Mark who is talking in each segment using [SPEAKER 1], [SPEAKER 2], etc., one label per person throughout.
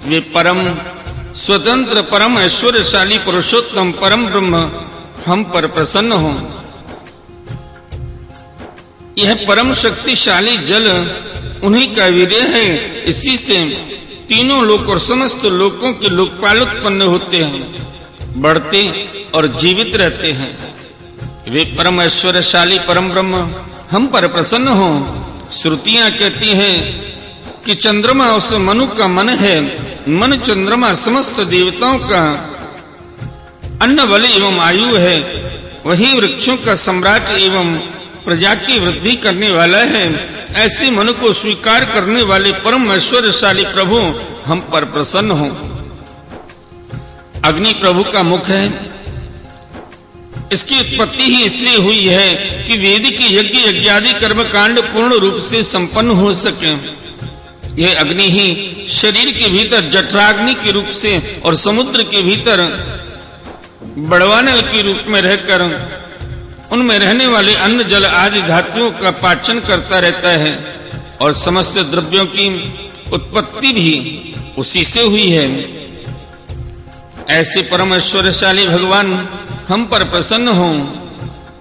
[SPEAKER 1] वे परम स्वतंत्र, परम ऐश्वर्यशाली पुरुषोत्तम परम ब्रह्म हम पर प्रसन्न हो। यह परम शक्तिशाली जल उन्हीं का वीर्य है। इसी से तीनों लोक और समस्त लोकों के लोकपाल उत्पन्न होते हैं, बढ़ते और जीवित रहते हैं। वे परम ऐश्वर्यशाली परम ब्रह्म हम पर प्रसन्न हो। श्रुतियां कहती हैं कि चंद्रमा उस मनु का मन है। मन चंद्रमा समस्त देवताओं का अन्न बल एवं आयु है। वही वृक्षों का सम्राट एवं प्रजा की वृद्धि करने वाला है। ऐसे मन को स्वीकार करने वाले परम ऐश्वर्यशाली प्रभु हम पर प्रसन्न हो। अग्नि प्रभु का मुख है। इसकी उत्पत्ति ही इसलिए हुई है कि वेद के यज्ञ यज्ञादि कर्म कांड पूर्ण रूप से संपन्न हो सके। यह अग्नि ही शरीर के भीतर जठराग्नि के रूप से और समुद्र के भीतर बड़वानल के रूप में रहकर उनमें रहने वाले अन्न जल आदि धातुओं का पाचन करता रहता है और समस्त द्रव्यों की उत्पत्ति भी उसी से हुई है। ऐसे परम ऐश्वर्यशाली भगवान हम पर प्रसन्न हो,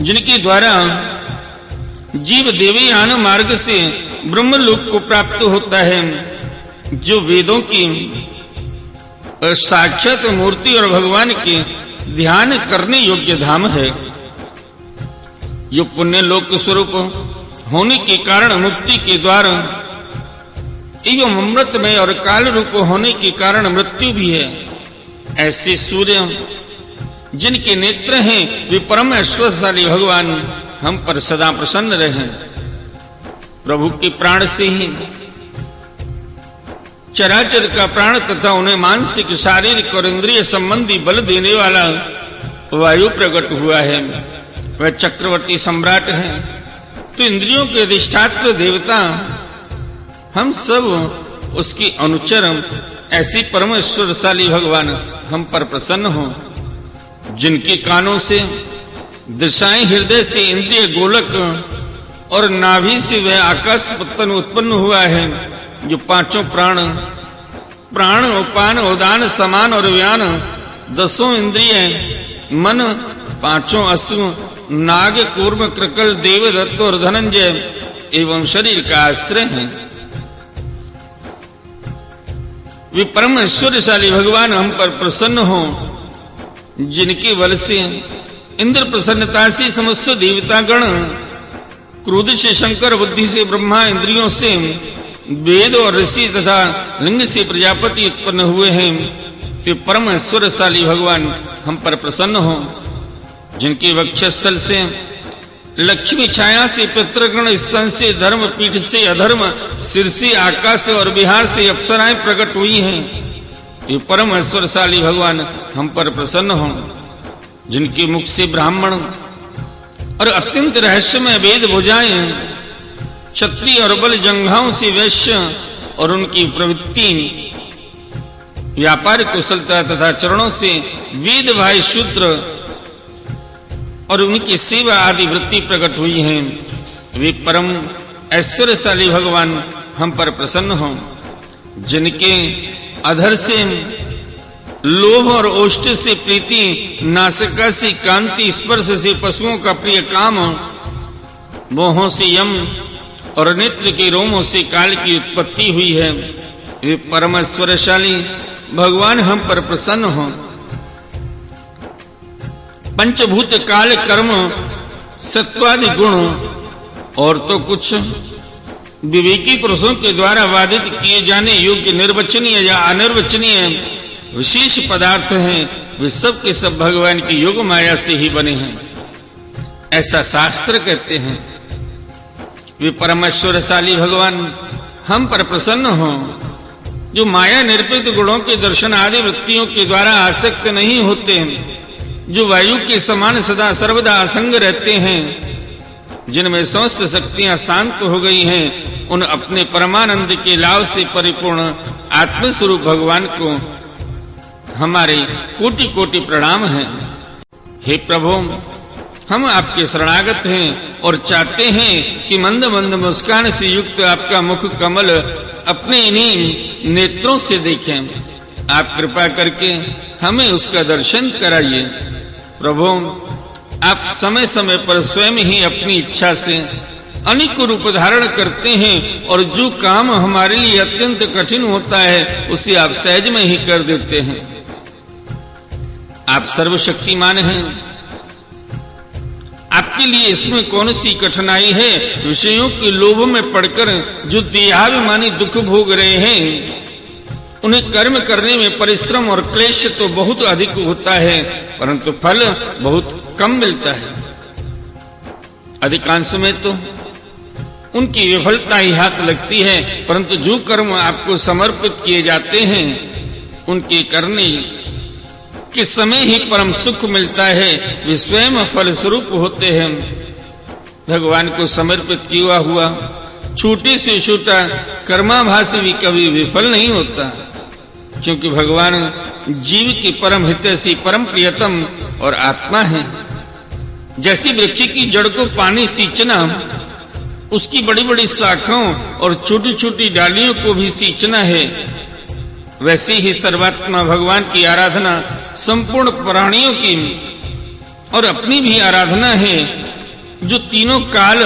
[SPEAKER 1] जिनके द्वारा जीव देवयान मार्ग से ब्रह्मलोक को प्राप्त होता है, जो वेदों की साक्षात मूर्ति और भगवान के ध्यान करने योग्य धाम है। जो पुण्य लोक स्वरूप होने के कारण मुक्ति के द्वार एवं अमृतमय और काल रूप होने के कारण मृत्यु भी है। ऐसे सूर्य जिनके नेत्र हैं, वे परम ऐश्वर्यशाली भगवान हम पर सदा प्रसन्न रहे। प्रभु के प्राण से ही चराचर का प्राण तथा उन्हें मानसिक, शारीरिक और इंद्रिय संबंधी बल देने वाला वायु प्रकट हुआ है। वह चक्रवर्ती सम्राट है, तो इंद्रियों के अधिष्ठात्र देवता हम सब उसकी अनुचर। ऐसी परम ऐश्वर्यशाली भगवान हम पर प्रसन्न हो, जिनके कानों से दिशाएं, हृदय से इंद्रिय गोलक और नाभि से वह आकाश पत्तन उत्पन्न हुआ है, जो पांचों प्राण, उपान, उदान, समान और व्यान, दसों इंद्रिय, मन, पांचों अश्व, नाग, कूर्म, कृकल, देवदत्त और धनंजय एवं शरीर का आश्रय है। वे परम ऐश्वर्यशाली भगवान हम पर प्रसन्न हो, जिनके बल से इंद्र, प्रसन्नता से समस्त देवतागण, क्रोध से शंकर, बुद्धि से ब्रह्मा, इंद्रियों से वेद और ऋषि तथा लिंग से प्रजापति उत्पन्न हुए हैं। वे परम ऐश्वर्यशाली भगवान हम पर प्रसन्न हो, जिनके वक्षस्थल से लक्ष्मी, छाया से पितृगण, स्तन से धर्म, पीठ से अधर्म, सिर से आकाश और बिहार से अप्सराएं प्रकट हुई हैं। ये परम ऐश्वर्यशाली भगवान हम पर प्रसन्न हो, जिनके मुख से ब्राह्मण और अत्यंत रहस्यमय वेद भुजाएं, क्षत्रिय और बल जंघाओं से वैश्य और उनकी प्रवृत्ति, व्यापार कुशलता तथा चरणों से वेद भाई शूद्र और उनकी सेवा आदि वृत्ति प्रकट हुई है। वे परम ऐश्वर्यशाली भगवान हम पर प्रसन्न हो, जिनके अधर से लोभ और ओष्ठ से प्रीति, नासिका से कांति, स्पर्श से पशुओं का प्रिय काम, मोहों से यम और नेत्र के रोमों से काल की उत्पत्ति हुई है। वे परम ऐश्वर्यशाली भगवान हम पर प्रसन्न हो। पंचभूत, काल, कर्म, सत्वादि गुण और तो कुछ विवेकी पुरुषों के द्वारा वादित किए जाने योग्य निर्वचनीय या अनिर्वचनीय विशेष पदार्थ हैं, वे सब के सब भगवान की योग माया से ही बने हैं, ऐसा शास्त्र कहते हैं। वे परम ऐश्वर्यशाली भगवान हम पर प्रसन्न हो, जो माया निर्पित गुणों के दर्शन आदि वृत्तियों के द्वारा आसक्त नहीं होते, जो वायु के समान सदा सर्वदा असंग रहते हैं, जिनमें समस्त शक्तियां शांत हो गई हैं, उन अपने परमानंद के लाभ से परिपूर्ण आत्मस्वरूप भगवान को हमारे कोटि कोटि प्रणाम हैं। हे प्रभु, हम आपके शरणागत हैं और चाहते हैं कि मंद मंद मुस्कान से युक्त आपका मुख कमल अपने इन्हीं नेत्रों से देखें। आप कृपा करके हमें उसका दर्शन कराइए। प्रभु, आप समय समय पर स्वयं ही अपनी इच्छा से अनेक रूप धारण करते हैं और जो काम हमारे लिए अत्यंत कठिन होता है उसे आप सहज में ही कर देते हैं। आप सर्वशक्तिमान हैं, आपके लिए इसमें कौन सी कठिनाई है? विषयों के लोभ में पड़कर जो देहाभिमानी दुख भोग रहे हैं, उन्हें कर्म करने में परिश्रम और क्लेश तो बहुत अधिक होता है, परंतु फल बहुत कम मिलता है। अधिकांश में तो उनकी विफलता ही हाथ लगती है, परंतु जो कर्म आपको समर्पित किए जाते हैं उनके करने के समय ही परम सुख मिलता है, वे स्वयं फल स्वरूप होते हैं। भगवान को समर्पित किया हुआ छोटे से छोटा कर्माभास भी कभी विफल नहीं होता, क्योंकि भगवान जीव की परम हितैषी, परम प्रियतम और आत्मा है। जैसी वृक्ष की जड़ को पानी सींचना, उसकी बड़ी बड़ी शाखाओं और छोटी छोटी डालियों को भी सींचना है, वैसे ही सर्वात्मा भगवान की आराधना संपूर्ण प्राणियों की और अपनी भी आराधना है, जो तीनों काल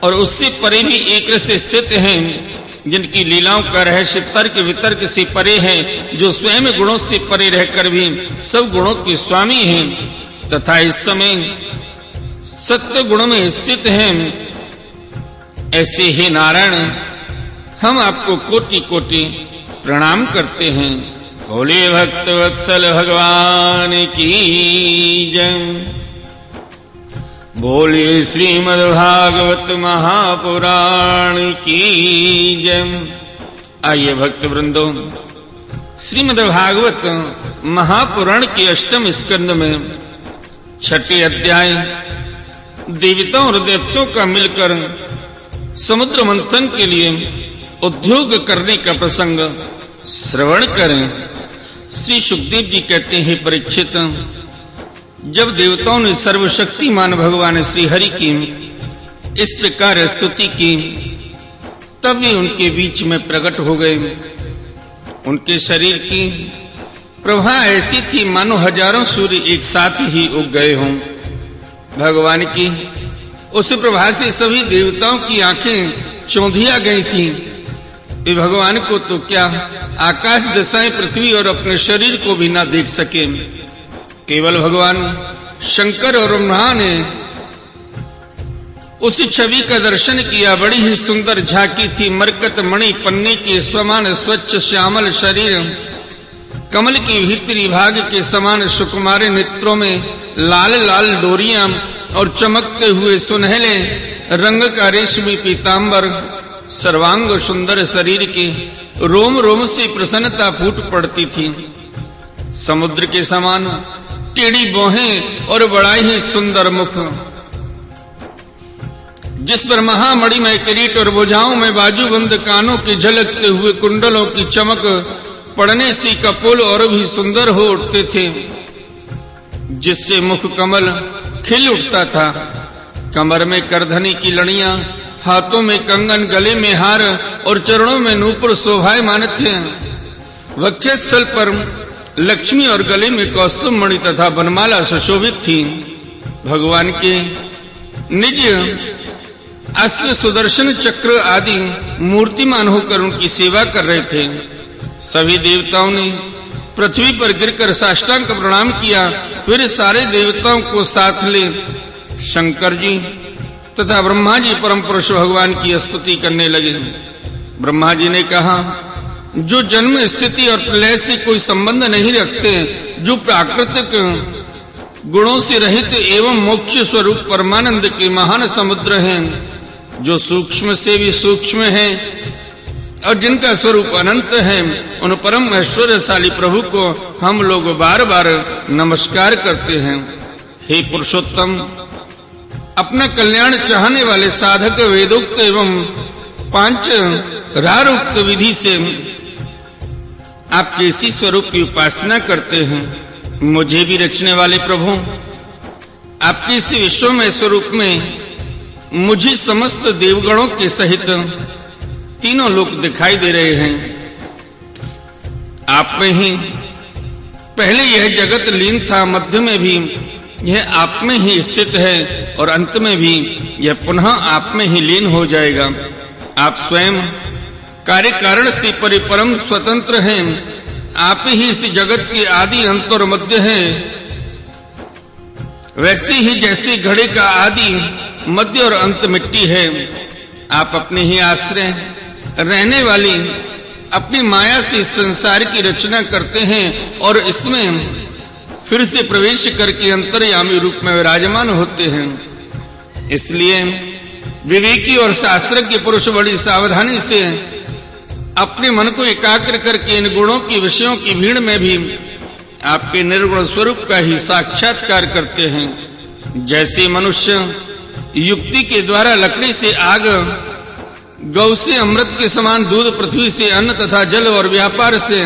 [SPEAKER 1] और उससे परे भी एक रस स्थित हैं, जिनकी लीलाओं का रहस्य तर्क वितर्क से परे है, जो स्वयं गुणों से परे रहकर भी सब गुणों के स्वामी हैं तथा इस समय सत्य गुण में स्थित हैं। ऐसे ही नारायण, हम आपको कोटि कोटि प्रणाम करते हैं। भोले भक्त वत्सल भगवान की जय। बोले श्रीमद् भागवत महापुराण की जय। आइए भक्त वृंदो, श्रीमद् भागवत महापुराण के अष्टम स्कंद में छठे अध्याय देवताओं और दैत्यों का मिलकर समुद्र मंथन के लिए उद्योग करने का प्रसंग श्रवण करें। श्री सुखदेव जी कहते हैं, परीक्षित, जब देवताओं ने सर्वशक्तिमान भगवान श्री हरि की इस प्रकार स्तुति की, तब वे उनके बीच में प्रकट हो गए। उनके शरीर की प्रभा ऐसी थी मानो हजारों सूर्य एक साथ ही उग गए हों। भगवान की उस प्रभा से सभी देवताओं की आंखें चौंधिया गई थीं। वे भगवान को तो क्या, आकाश दशाएं पृथ्वी और अपने शरीर को भी ना देख सके। केवल भगवान शंकर और ब्रह्मा ने उस छवि का दर्शन किया। बड़ी ही सुंदर झांकी थी, मरकत मणि पन्ने के समान स्वच्छ श्यामल शरीर, कमल के भीतरी भाग के समान सुकुमारे नेत्रों में लाल लाल डोरियां और चमकते हुए सुनहले रंग का रेशमी पीतांबर, सर्वांग सुंदर शरीर के रोम रोम से प्रसन्नता फूट पड़ती थी। समुद्र के समान टेढ़ी भौहें और बड़ा ही सुंदर मुख, जिस पर महामणिमय किरीट और भुजाओं में बाजूबंद कानों के झलकते हुए कुंडलों की चमक पड़ने से कपोल और भी सुंदर हो उठते थे, जिससे मुख कमल खिल उठता था। कमर में करधनी की लड़ियां, हाथों में कंगन, गले में हार और चरणों में नूपुर शोभायमान थे। वक्षस्थल पर लक्ष्मी और गले में कौस्तुभ मणि तथा बनमाला सुशोभित थी। भगवान के निज अस्त्र, सुदर्शन चक्र आदि मूर्तिमान होकर उनकी सेवा कर रहे थे। सभी देवताओं ने पृथ्वी पर गिरकर साष्टांग प्रणाम किया। फिर सारे देवताओं को साथ ले शंकर जी तथा ब्रह्मा जी परम पुरुष भगवान की स्तुति करने लगे। ब्रह्मा जी ने कहा, जो जन्म, स्थिति और प्रलय से कोई संबंध नहीं रखते, जो प्राकृतिक गुणों से रहित एवं मोक्ष स्वरूप परमानंद के महान समुद्र हैं, जो सूक्ष्म से भी सूक्ष्म हैं और जिनका स्वरूप अनंत है, उन परम ऐश्वर्यशाली प्रभु को हम लोग बार बार नमस्कार करते हैं। हे पुरुषोत्तम, अपना कल्याण चाहने वाले साधक वेदोक्त एवं पांच रारोक्त विधि से आपके इसी स्वरूप की उपासना करते हैं। मुझे भी रचने वाले प्रभु, आपके इस विश्व में स्वरूप में मुझे समस्त देवगणों के सहित तीनों लोक दिखाई दे रहे हैं। आप में ही पहले यह जगत लीन था, मध्य में भी यह आप में ही स्थित है और अंत में भी यह पुनः आप में ही लीन हो जाएगा। आप स्वयं कार्य कारण से परिपरम स्वतंत्र हैं। आप ही इस जगत के आदि, अंत और मध्य हैं। वैसे ही जैसे घड़े का आदि, मध्य और अंत मिट्टी है, आप अपने ही आश्रय रहने वाली अपनी माया से इस संसार की रचना करते हैं और इसमें फिर से प्रवेश करके अंतर्यामी रूप में विराजमान होते हैं। इसलिए विवेकी और शास्त्रज्ञ पुरुष बड़ी सावधानी से अपने मन को एकाग्र करके इन गुणों की, विषयों की भीड़ में भी आपके निर्गुण स्वरूप का ही साक्षात्कार करते हैं। जैसे मनुष्य युक्ति के द्वारा लकड़ी से आग, गौ से अमृत के समान दूध, पृथ्वी से अन्न तथा जल और व्यापार से